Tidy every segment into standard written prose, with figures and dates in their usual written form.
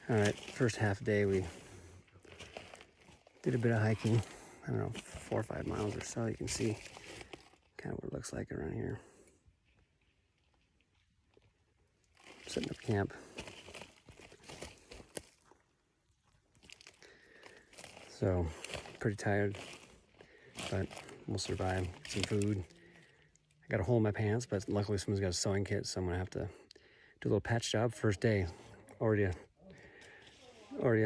All right, first half day we did a bit of hiking. I don't know, 4 or 5 miles or so. You can see kind of what it looks like around here. Setting up camp. So, pretty tired, but we'll survive. Get some food. I got a hole in my pants, but luckily someone's got a sewing kit, so I'm gonna have to do a little patch job. First day, already a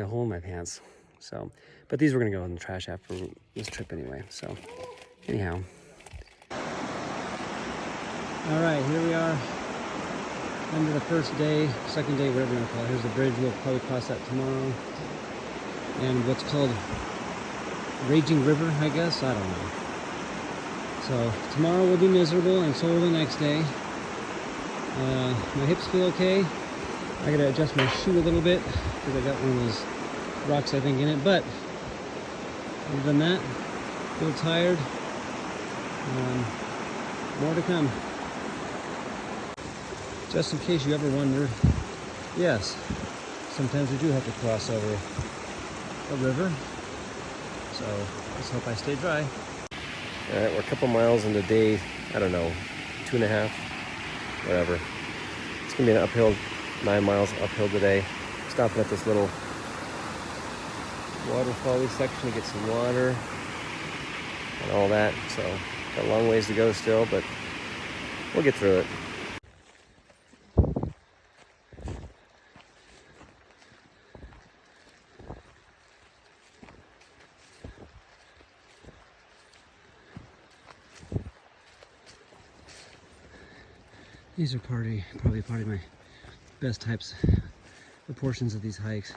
hole in my pants. So, but these were gonna go in the trash after this trip anyway. So, anyhow. All right, here we are. End of the first day, second day, whatever you want to call it. Here's the bridge. We'll probably cross that tomorrow. And what's called Raging River, I guess. I don't know. So tomorrow will be miserable, and so will the next day. My hips feel okay. I gotta adjust my shoe a little bit because I got one of those rocks, I think, in it. But other than that, feel tired. More to come. Just in case you ever wondered, yes, sometimes we do have to cross over a river. So let's hope I stay dry. All right, we're a couple miles into day, I don't know, 2.5, whatever. It's gonna be an uphill, 9 miles uphill today. Stopping at this little waterfall section to get some water and all that. So got a long ways to go still, but we'll get through it. These are probably part of my best types, the portions of these hikes.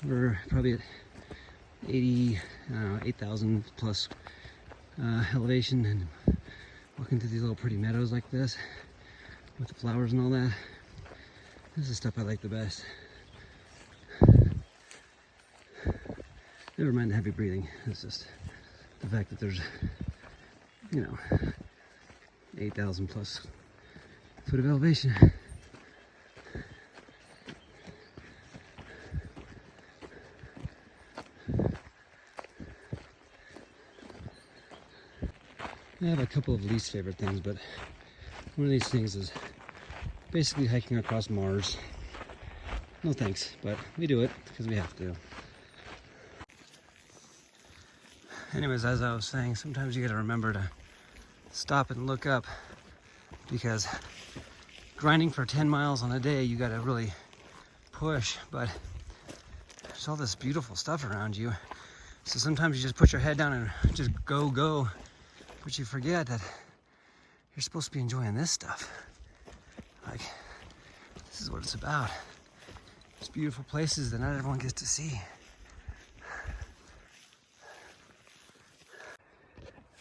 We're probably at 8,000 plus elevation, and walking through these little pretty meadows like this with the flowers and all that. This is stuff I like the best. Never mind the heavy breathing. It's just the fact that there's, 8,000 plus foot of elevation. I have a couple of least favorite things, but one of these things is basically hiking across Mars. No thanks, but we do it because we have to. Anyways, as I was saying, sometimes you gotta remember to stop and look up, because grinding for 10 miles on a day, you gotta really push, but there's all this beautiful stuff around you. So sometimes you just put your head down and just go, but you forget that you're supposed to be enjoying this stuff. Like, this is what it's about. It's beautiful places that not everyone gets to see.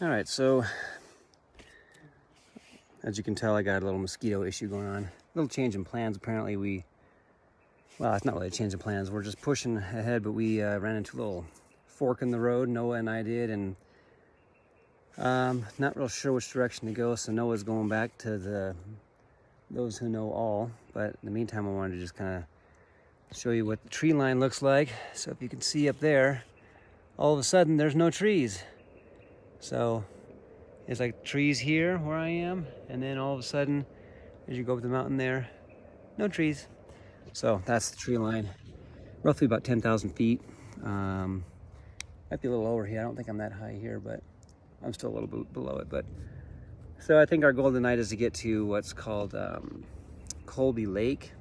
All right, so as you can tell, I got a little mosquito issue going on. A little change in plans. Apparently well, it's not really a change in plans. We're just pushing ahead, but we ran into a little fork in the road, Noah and I did, and not real sure which direction to go. So Noah's going back to those who know all. But in the meantime, I wanted to just kind of show you what the tree line looks like. So if you can see up there, all of a sudden there's no trees. So there's like trees here where I am, and then all of a sudden, as you go up the mountain there, no trees. So that's the tree line, roughly about 10,000 feet. Might be a little lower here. I don't think I'm that high here, but I'm still a little bit below it. But so I think our goal tonight is to get to what's called Colby Lake.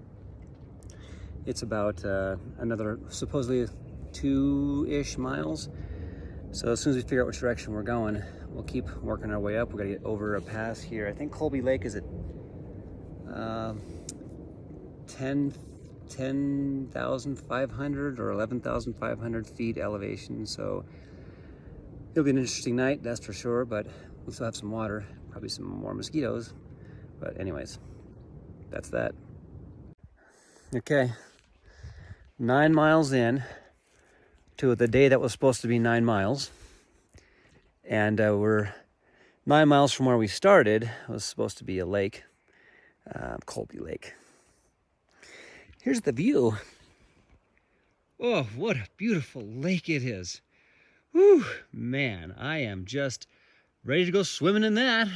It's about another supposedly 2-ish miles. So as soon as we figure out which direction we're going, we'll keep working our way up. We're gonna get over a pass here. I think Colby Lake is at 10,500 or 11,500 feet elevation. So it'll be an interesting night, that's for sure, but we'll still have some water, probably some more mosquitoes. But anyways, that's that. Okay, 9 miles in to the day that was supposed to be 9 miles. And we're 9 miles from where we started. It was supposed to be a lake, Colby Lake. Here's the view. Oh, what a beautiful lake it is. Whew, man, I am just ready to go swimming in that.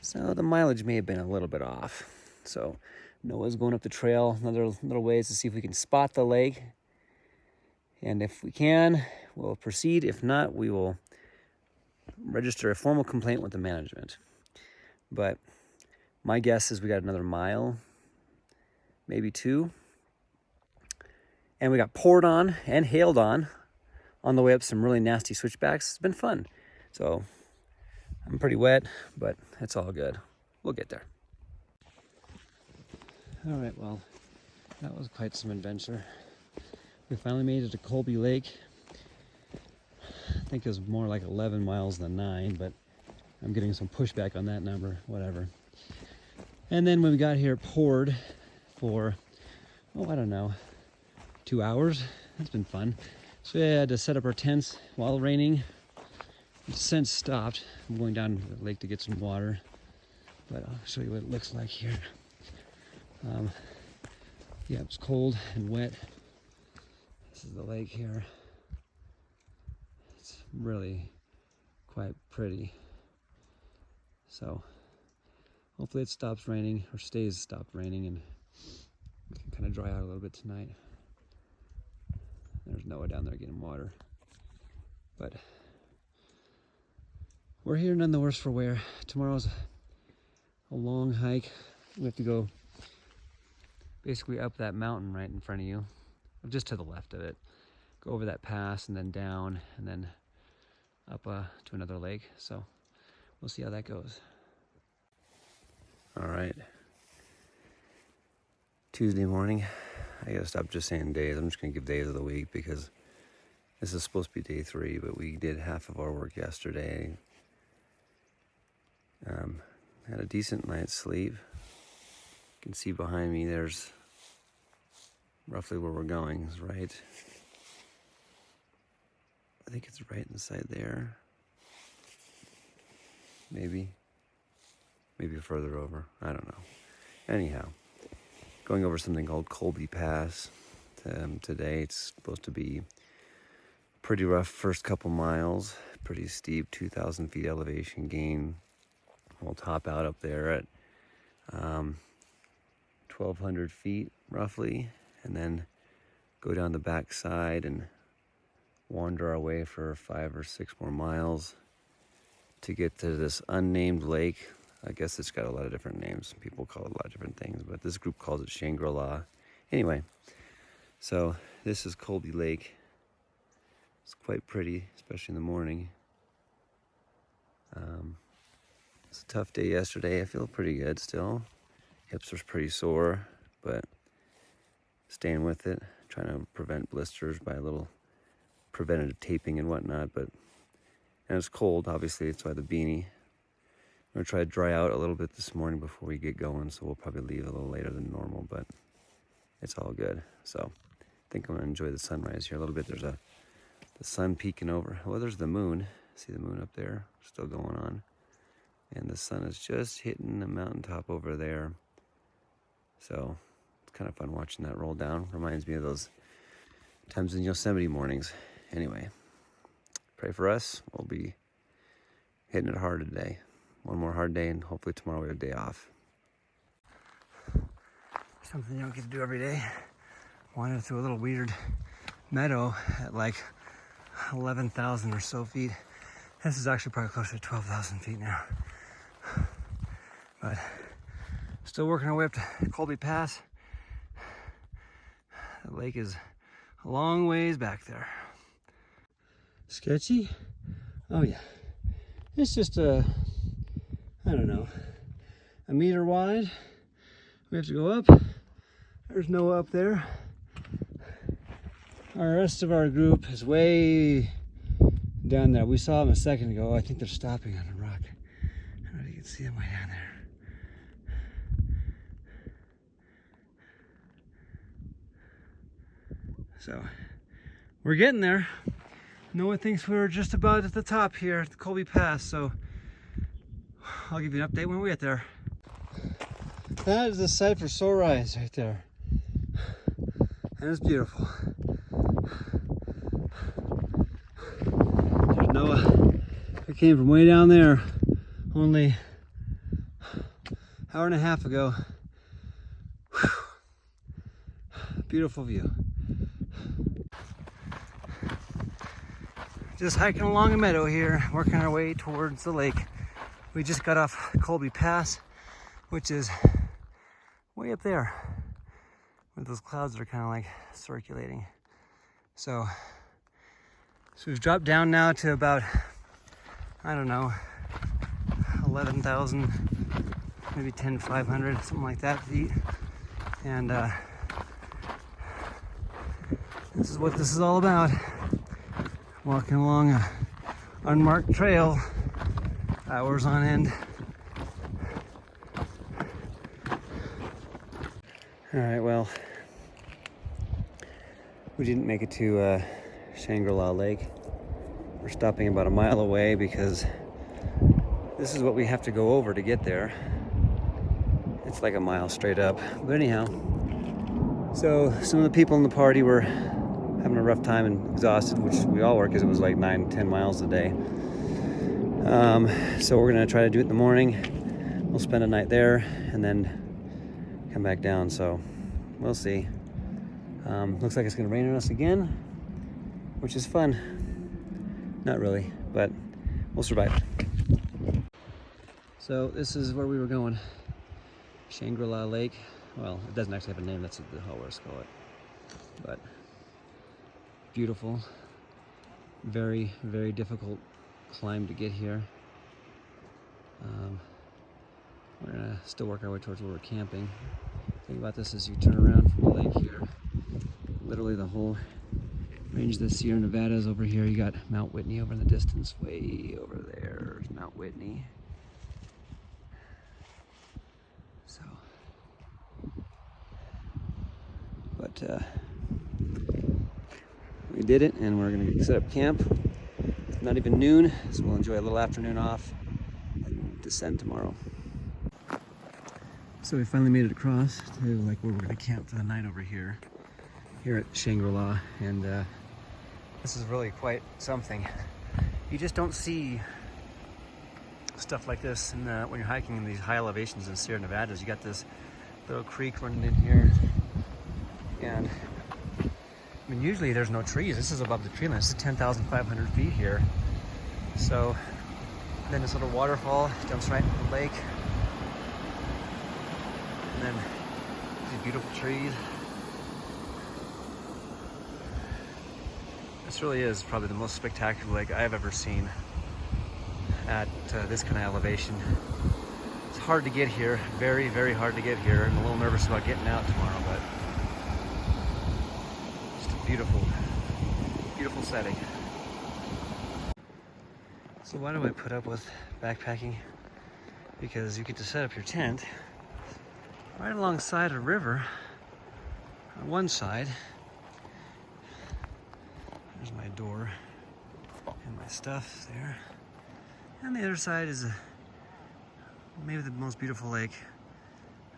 So the mileage may have been a little bit off. So Noah's going up the trail another little ways to see if we can spot the lake. And if we can, we'll proceed. If not, we will register a formal complaint with the management. But my guess is we got another mile, maybe 2. And we got poured on and hailed on the way up some really nasty switchbacks. It's been fun. So I'm pretty wet, but it's all good. We'll get there. All right, well, that was quite some adventure. We finally made it to Colby Lake. I think it was more like 11 miles than 9, but I'm getting some pushback on that number, whatever. And then when we got here, it poured for, I don't know, 2 hours. It's been fun. So we had to set up our tents while raining. It's since stopped. I'm going down to the lake to get some water, but I'll show you what it looks like here. Yeah, it's cold and wet. This is the lake here. It's really quite pretty. So hopefully it stops raining or stopped raining and we can kind of dry out a little bit tonight. There's Noah down there getting water. But we're here none the worse for wear. Tomorrow's a long hike. We have to go basically up that mountain right in front of you, just to the left of it. Go over that pass and then down and then up to another lake. So we'll see how that goes. All right. Tuesday morning. I gotta stop just saying days. I'm just gonna give days of the week because this is supposed to be day 3, but we did half of our work yesterday. Had a decent night's sleep. You can see behind me there's roughly where we're going, is right. I think it's right inside there. Maybe further over. I don't know. Anyhow, going over something called Colby Pass today. It's supposed to be pretty rough first couple miles, pretty steep, 2,000 feet elevation gain. We'll top out up there at 1,200 feet roughly, and then go down the back side and wander our way for 5 or 6 more miles to get to this unnamed lake. I guess it's got a lot of different names. People call it a lot of different things, but this group calls it Shangri-La. Anyway, so this is Colby Lake. It's quite pretty, especially in the morning. It's a tough day yesterday. I feel pretty good still. Hips are pretty sore, but staying with it. Trying to prevent blisters by a little preventative taping and whatnot. And it's cold, obviously. That's why the beanie. I'm going to try to dry out a little bit this morning before we get going, so we'll probably leave a little later than normal, but it's all good. So I think I'm going to enjoy the sunrise here a little bit. There's the sun peeking over. Well, there's the moon. See the moon up there? Still going on. And the sun is just hitting the mountaintop over there. So it's kind of fun watching that roll down. Reminds me of those times in Yosemite mornings. Anyway, pray for us. We'll be hitting it hard today. One more hard day, and hopefully tomorrow we have a day off. Something you don't get to do every day. Wandered through a little weird meadow at like 11,000 or so feet. This is actually probably closer to 12,000 feet now. But still working our way up to Colby Pass. The lake is a long ways back there. Sketchy? Oh yeah. It's just I don't know, a meter wide. We have to go up. There's Noah up there. Our rest of our group is way down there. We saw them a second ago. I think they're stopping on a rock. I don't know if you can see them way down there. So we're getting there. Noah thinks we're just about at the top here at the Colby Pass, so I'll give you an update when we get there. That is the site for sunrise right there. and it's beautiful. There's Noah. He came from way down there only an hour and a half ago. Whew. Beautiful view. Just hiking along a meadow here, working our way towards the lake. We just got off Colby Pass, which is way up there, where those clouds are kind of like circulating. So we've dropped down now to about, I don't know, 11,000, maybe 10,500, something like that feet. And this is what this is all about. Walking along a unmarked trail, hours on end. All right, well, we didn't make it to Shangri-La Lake. We're stopping about a mile away because this is what we have to go over to get there. It's like a mile straight up. But anyhow, so some of the people in the party were having a rough time and exhausted, which we all were because it was like 9-10 miles a day. So we're gonna try to do it in the morning. We'll spend a night there and then come back down. So we'll see. Looks like it's gonna rain on us again, which is fun. Not really, but we'll survive. So this is where we were going. Shangri-La Lake. Well, it doesn't actually have a name, that's what the Howlers call it. But beautiful. Very, very difficult climb to get here. We're gonna still work our way towards where we're camping. The thing about this is you turn around from the lake here. Literally the whole range of the Sierra Nevadas over here. You got Mt Whitney over in the distance, way over there. There's Mt Whitney. So, but we did it, and we're gonna set up camp. It's not even noon, so we'll enjoy a little afternoon off and descend tomorrow. So we finally made it across to like where we're gonna camp for the night over here at Shangri-La, and this is really quite something. You just don't see stuff like this when you're hiking in these high elevations in Sierra Nevadas. You got this little creek running in here, and I mean, usually there's no trees. This is above the tree line. This is 10,500 feet here. So then this little waterfall jumps right into the lake, and then these beautiful trees. This really is probably the most spectacular lake I've ever seen at this kind of elevation. It's hard to get here, very, very hard to get here. I'm a little nervous about getting out tomorrow, but just a beautiful, beautiful setting. So why do I put up with backpacking? Because you get to set up your tent right alongside a river on one side. There's my door and my stuff there. And the other side is maybe the most beautiful lake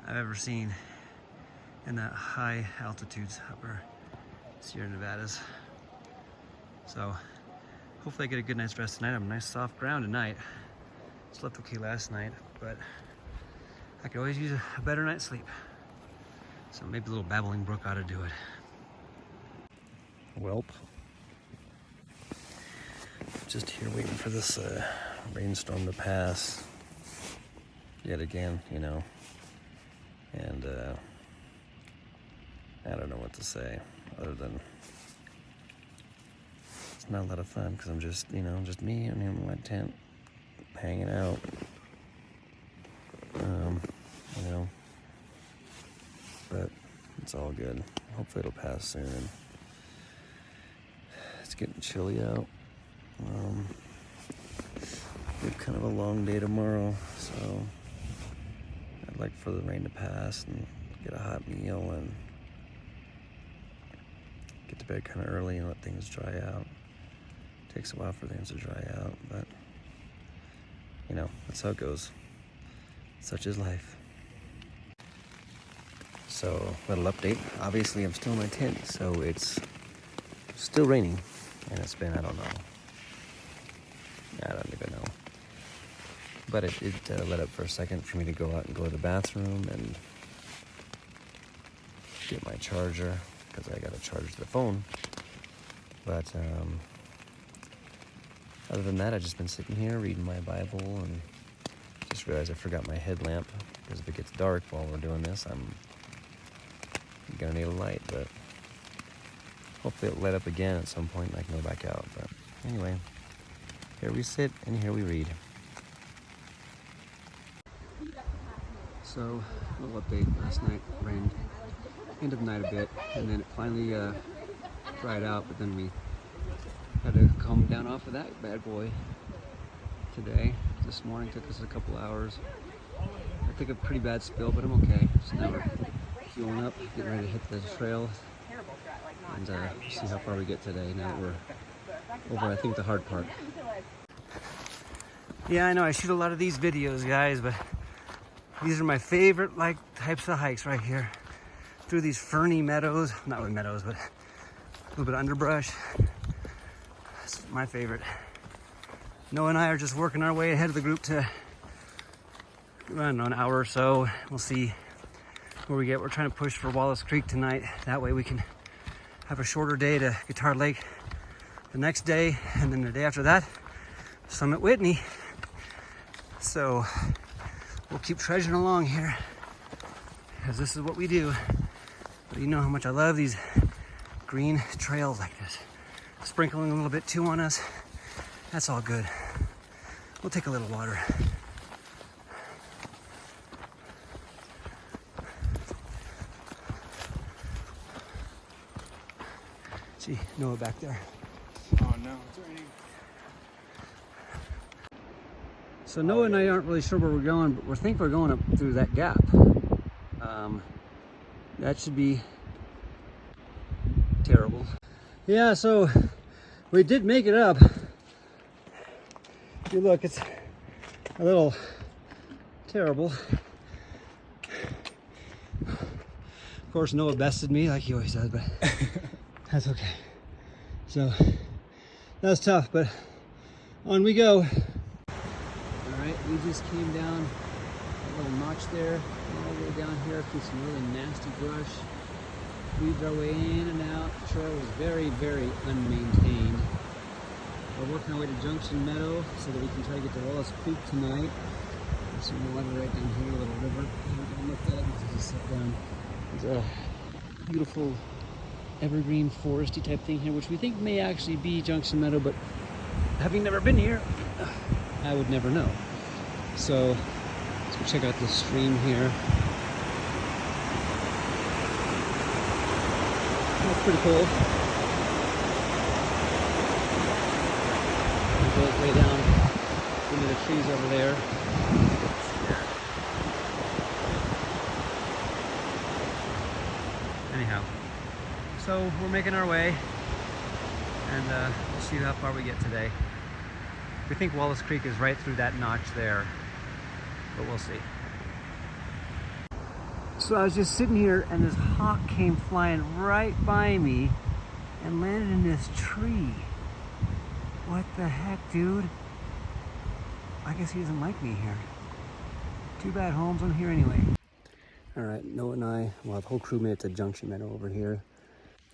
I've ever seen in the high altitudes, upper Sierra Nevadas. So hopefully I get a good night's rest tonight. I'm on nice soft ground tonight. Slept okay last night, but I could always use a better night's sleep. So maybe a little babbling brook ought to do it. Welp. Just here waiting for this rainstorm to pass yet again, you know, and I don't know what to say other than it's not a lot of fun because I'm just, you know, just me and him in my tent hanging out, you know, but it's all good. Hopefully it'll pass soon. It's getting chilly out. We have kind of a long day tomorrow, so I'd like for the rain to pass and get a hot meal and get to bed kind of early and let things dry out. Takes a while for things to dry out, but you know, that's how it goes. Such is life. So, little update. Obviously, I'm still in my tent, so it's still raining. And it's been, I don't even know. But it let up for a second for me to go out and go to the bathroom and get my charger, because I got to charge the phone. But other than that, I've just been sitting here reading my Bible and just realized I forgot my headlamp, because if it gets dark while we're doing this, I'm gonna need a light. But hopefully it'll light up again at some point and I can go back out. But anyway, here we sit and here we read. So, a little update. Last night rained end of the night a bit, and then it finally dried out, but then we had to calm down off of that bad boy today. This morning took us a couple hours. I took a pretty bad spill, but I'm okay. So now we're fueling up, getting ready to hit the trail, and see how far we get today now that we're over, I think, the hard part. Yeah, I know I shoot a lot of these videos, guys, but these are my favorite types of hikes right here. Through these ferny meadows, not really meadows, but a little bit of underbrush. It's my favorite. Noah and I are just working our way ahead of the group to, I don't know, an hour or so. We'll see where we get. We're trying to push for Wallace Creek tonight. That way we can have a shorter day to Guitar Lake the next day, and then the day after that, Mt Whitney. So we'll keep trudging along here, because this is what we do. But you know how much I love these green trails like this. Sprinkling a little bit too on us, that's all good. We'll take a little water. See, Noah back there. Oh no, it's raining. So Noah and I aren't really sure where we're going, but we think we're going up through that gap. That should be terrible. Yeah, so we did make it up. If you look, it's a little terrible. Of course, Noah bested me like he always does, but that's okay. So that was tough, but on we go. All right, we just came down a little notch there, all the way down here through some really nasty brush. Weaved our way in and out. The trail was very, very unmaintained. We're working our way to Junction Meadow so that we can try to get to Wallace Creek tonight. There's some water right down here, a little river. I'm look at it, just sit down. There's a beautiful evergreen foresty type thing here, which we think may actually be Junction Meadow, but having never been here, I would never know. So let's go check out this stream here. That's pretty cool. It goes way down into the trees over there. Anyhow, so we're making our way, and we'll see how far we get today. We think Wallace Creek is right through that notch there, but we'll see. So I was just sitting here and this hawk came flying right by me and landed in this tree. What the heck, dude? I guess he doesn't like me here. Too bad, Holmes, I'm here anyway. All right, Noah and I, well, the whole crew made it to Junction Meadow over here.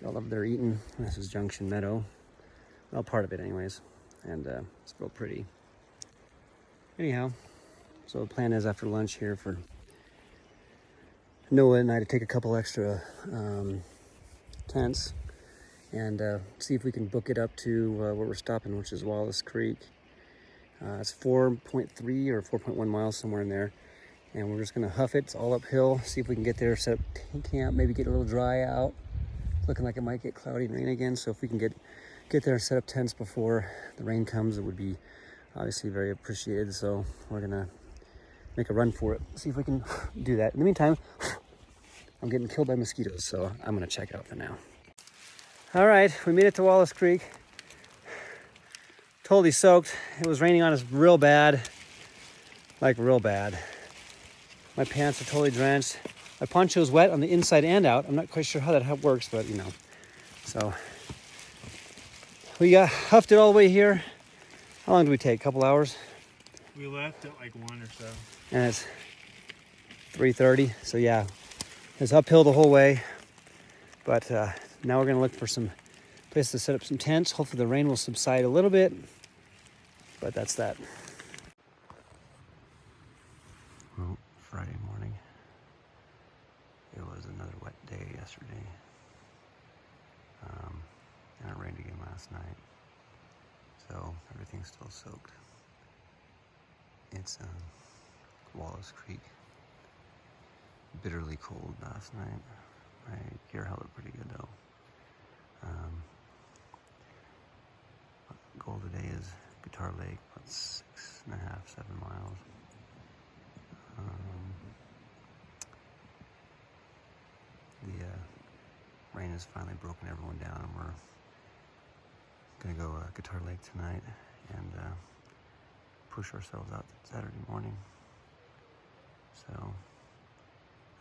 All over there eating. This is Junction Meadow. Well, part of it anyways. And it's real pretty. Anyhow, so the plan is after lunch here for Noah and I to take a couple extra tents and see if we can book it up to where we're stopping, which is Wallace Creek. It's 4.3 or 4.1 miles, somewhere in there. And we're just gonna huff it. It's all uphill. See if we can get there, set up camp, maybe get a little dry out. It's looking like it might get cloudy and rain again. So if we can get there and set up tents before the rain comes, it would be obviously very appreciated. So we're gonna make a run for it. See if we can do that. In the meantime, I'm getting killed by mosquitoes, so I'm gonna check it out for now. All right, we made it to Wallace Creek. Totally soaked. It was raining on us real bad, like real bad. My pants are totally drenched. my poncho's wet on the inside and out. I'm not quite sure how that works, but you know. So we huffed it all the way here. How long did we take? A couple hours? We left at like 1 or so. And it's 3:30. So yeah, it's uphill the whole way. But now we're gonna look for some place to set up some tents. Hopefully the rain will subside a little bit. But that's that. Well, Friday morning. It was another wet day yesterday. And it rained again last night. So everything's still soaked. It's Wallace Creek. Bitterly cold last night. My gear held it pretty good though. Goal today is Guitar Lake, about 6.5, 7 miles. The rain has finally broken everyone down, and we're gonna go Guitar Lake tonight and push ourselves out Saturday morning. So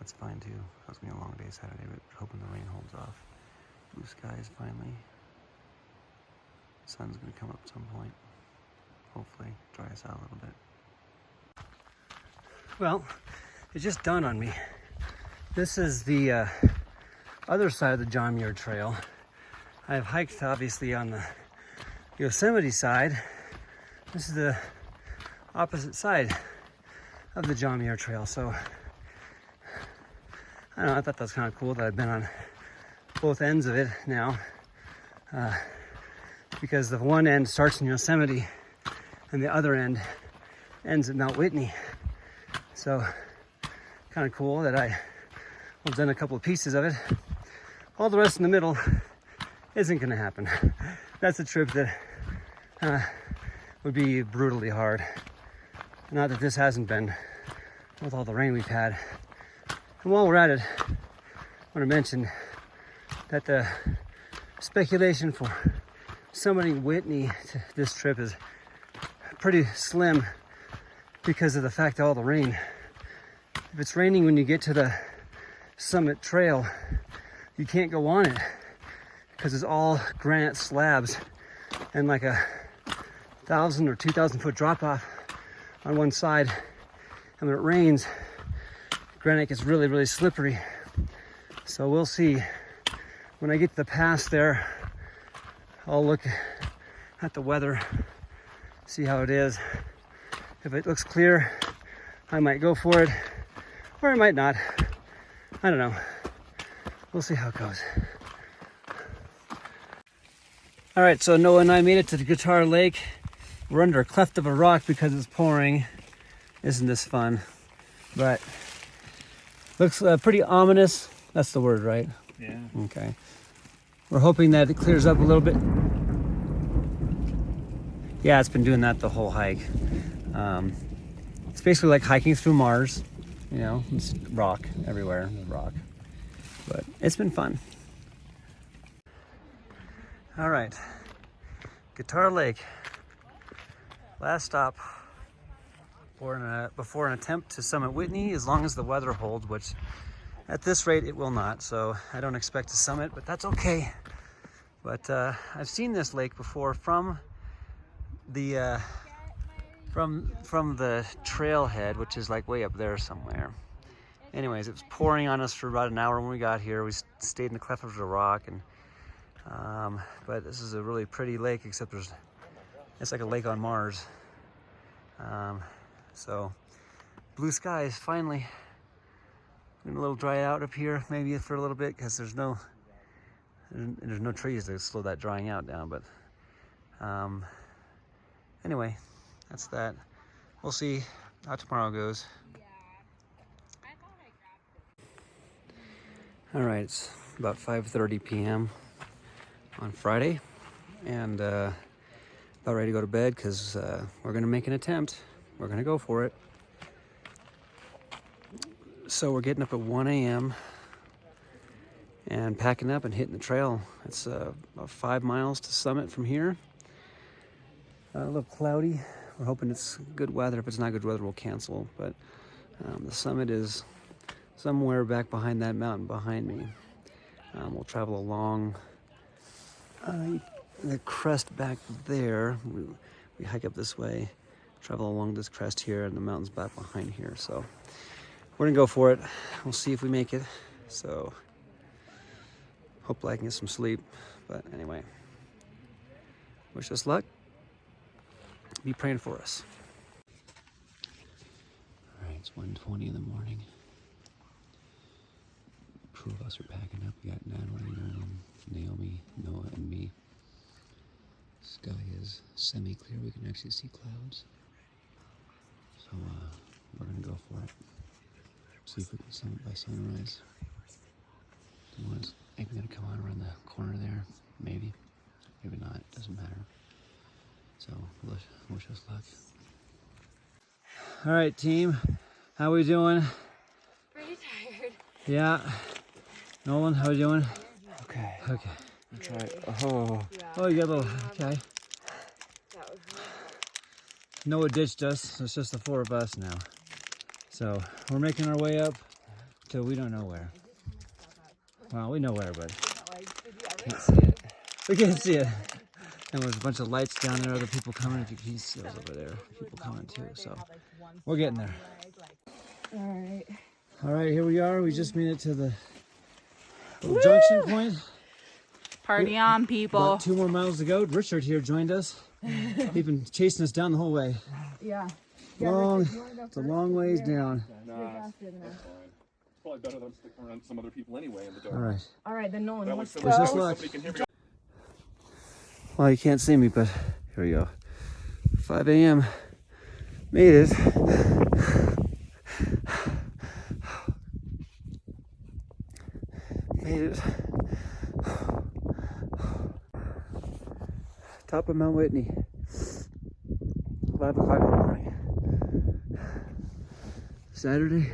that's fine too. It's gonna be a long day Saturday, but hoping the rain holds off. Blue skies finally. Sun's gonna come up at some point. Hopefully dry us out a little bit. Well, it just dawned on me. This is the other side of the John Muir Trail. I've hiked obviously on the Yosemite side. This is the opposite side of the John Muir Trail. So I don't know, I thought that was kind of cool that I've been on both ends of it now. Because the one end starts in Yosemite and the other end ends at Mt Whitney. So kind of cool that I've done a couple of pieces of it. All the rest in the middle isn't gonna happen. That's a trip that would be brutally hard. Not that this hasn't been with all the rain we've had. And while we're at it, I want to mention that the speculation for summiting Whitney to this trip is pretty slim because of the fact of all the rain. If it's raining when you get to the summit trail, you can't go on it because it's all granite slabs and like a 1,000 or 2,000 foot drop off on one side. And when it rains, granite gets really, really slippery. So we'll see. When I get to the pass there, I'll look at the weather, see how it is. If it looks clear, I might go for it, or I might not. I don't know. We'll see how it goes. All right, so Noah and I made it to the Guitar Lake. We're under a cleft of a rock because it's pouring. Isn't this fun? But looks pretty ominous. That's the word, right? Yeah. Okay. We're hoping that it clears up a little bit. Yeah, it's been doing that the whole hike. It's basically like hiking through Mars. You know, it's rock everywhere, there's rock. But it's been fun. All right, Guitar Lake. Last stop before an attempt to summit Whitney, as long as the weather holds, which at this rate it will not. So I don't expect to summit, but that's okay. But I've seen this lake before from the from the trailhead, which is like way up there somewhere. Anyways, it was pouring on us for about an hour when we got here. We stayed in the cleft of the rock, and but this is a really pretty lake, except it's like a lake on Mars. So blue skies finally. Been a little dry out up here, maybe for a little bit, because there's no trees to slow that drying out down. But anyway, that's that. We'll see how tomorrow goes. All right, it's about 5:30 p.m. on Friday, and about ready to go to bed because we're gonna make an attempt. We're gonna go for it. So we're getting up at 1 a.m. and packing up and hitting the trail. It's about 5 miles to summit from here. A little cloudy. We're hoping it's good weather. If it's not good weather, we'll cancel. But the summit is somewhere back behind that mountain behind me. We'll travel along the crest back there. We hike up this way, travel along this crest here, and the mountain's back behind here. So we're gonna go for it. We'll see if we make it. So hopefully I can get some sleep. But anyway, wish us luck. Be praying for us. All right, it's 1:20 in the morning. A crew of us are packing up. We got Natalie, Naomi, Noah, and me. Sky is semi-clear. We can actually see clouds. So we're gonna go for it. See if we can summit by sunrise. The moon is maybe gonna come out around the corner there. Maybe not. Doesn't matter. So wish us luck. All right, team. How we doing? Pretty tired. Yeah. Nolan, how we doing? Okay. Okay. I'll try. Oh. Oh, you got a little. Okay. That was Noah ditched us, so it's just the 4 of us now. So we're making our way up till we don't know where. Well, we know where, but Can't see it. we can't see it. And there's a bunch of lights down there, other people coming. If you can see those over there, people coming too. So we're getting there. alright. All right, here we are. We just made it to the little junction point. Party on, people. About 2 more miles to go. Richard here joined us. He's been chasing us down the whole way. Yeah. It's a long ways down. Nah, that's fine. It's probably better than sticking around some other people anyway in the dark. All right. Alright, then Nolan, That let's way go. Wish us somebody luck. can hear me. Well, you can't see me, but here we go. 5 a.m. Made it. Made it. Top of Mt Whitney. 5 o'clock in the morning. Saturday,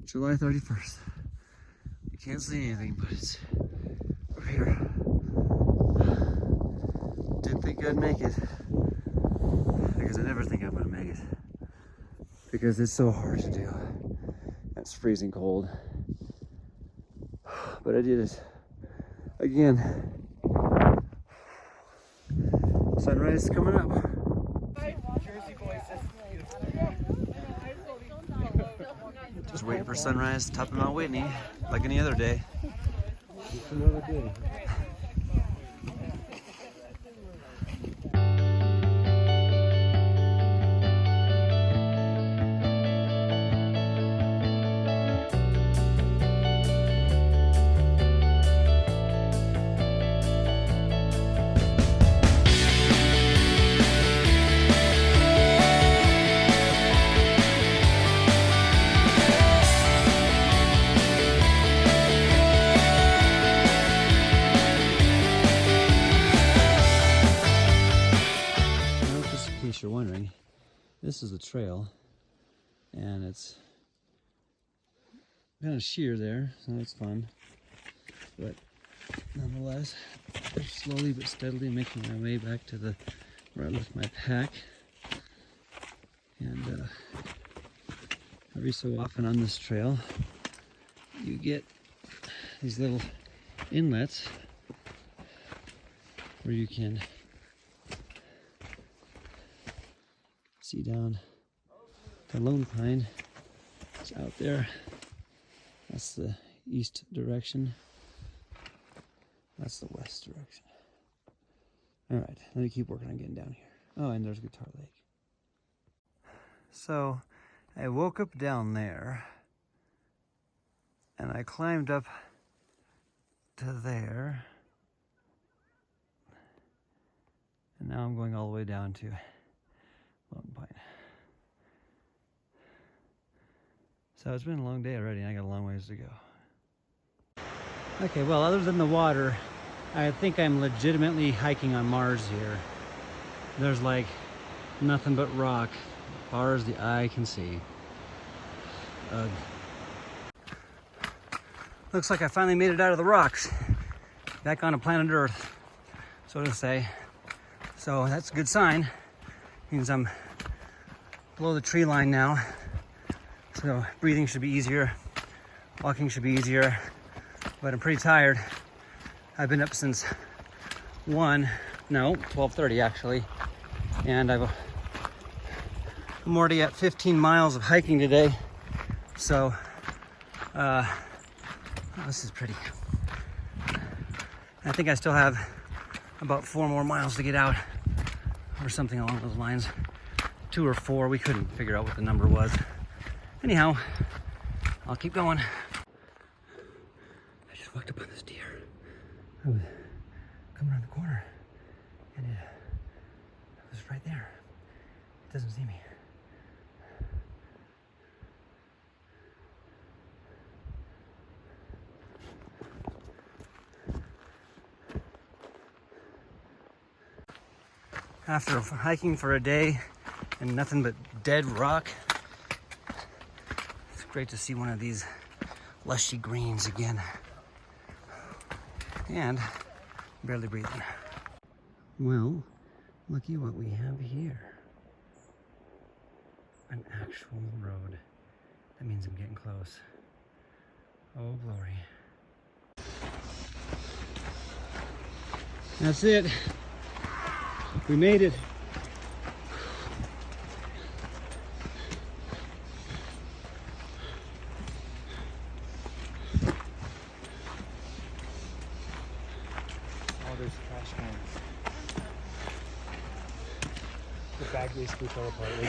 July 31st. You can't see anything, but we're here. Didn't think I'd make it, because I never think I'm gonna make it, because it's so hard to do. It's freezing cold, but I did it again. Sunrise is coming up. Just waiting for sunrise, top of Mount Whitney, like any other day. Just another day. In case you're wondering, this is the trail, and it's kind of sheer there, so that's fun. But nonetheless, we're slowly but steadily making our way back to the where I left my pack. And every so often on this trail, you get these little inlets where you can see down the Lone Pine. It's out there. That's the east direction. That's the west direction. All right, let me keep working on getting down here. Oh, and there's Guitar Lake. So I woke up down there and I climbed up to there. And now I'm going all the way down to Lone Pine. So it's been a long day already, and I got a long ways to go. Okay, well, other than the water, I think I'm legitimately hiking on Mars here. There's like nothing but rock, as far as the eye can see. Looks like I finally made it out of the rocks, back on planet Earth, so to say. So that's a good sign. Means I'm below the tree line now. So breathing should be easier, walking should be easier, but I'm pretty tired. I've been up since 12:30 actually, and I'm already at 15 miles of hiking today. So this is pretty. I think I still have about 4 more miles to get out, or something along those lines. 2 or 4, we couldn't figure out what the number was. Anyhow, I'll keep going. I just walked up on this deer. I was coming around the corner, and it was right there. It doesn't see me. After hiking for a day and nothing but dead rock, it's great to see one of these lushy greens again. And barely breathing. Well, looky what we have here. An actual road. That means I'm getting close. Oh, glory. That's it. We made it. Oh, there's trash cans. The bag basically fell apart.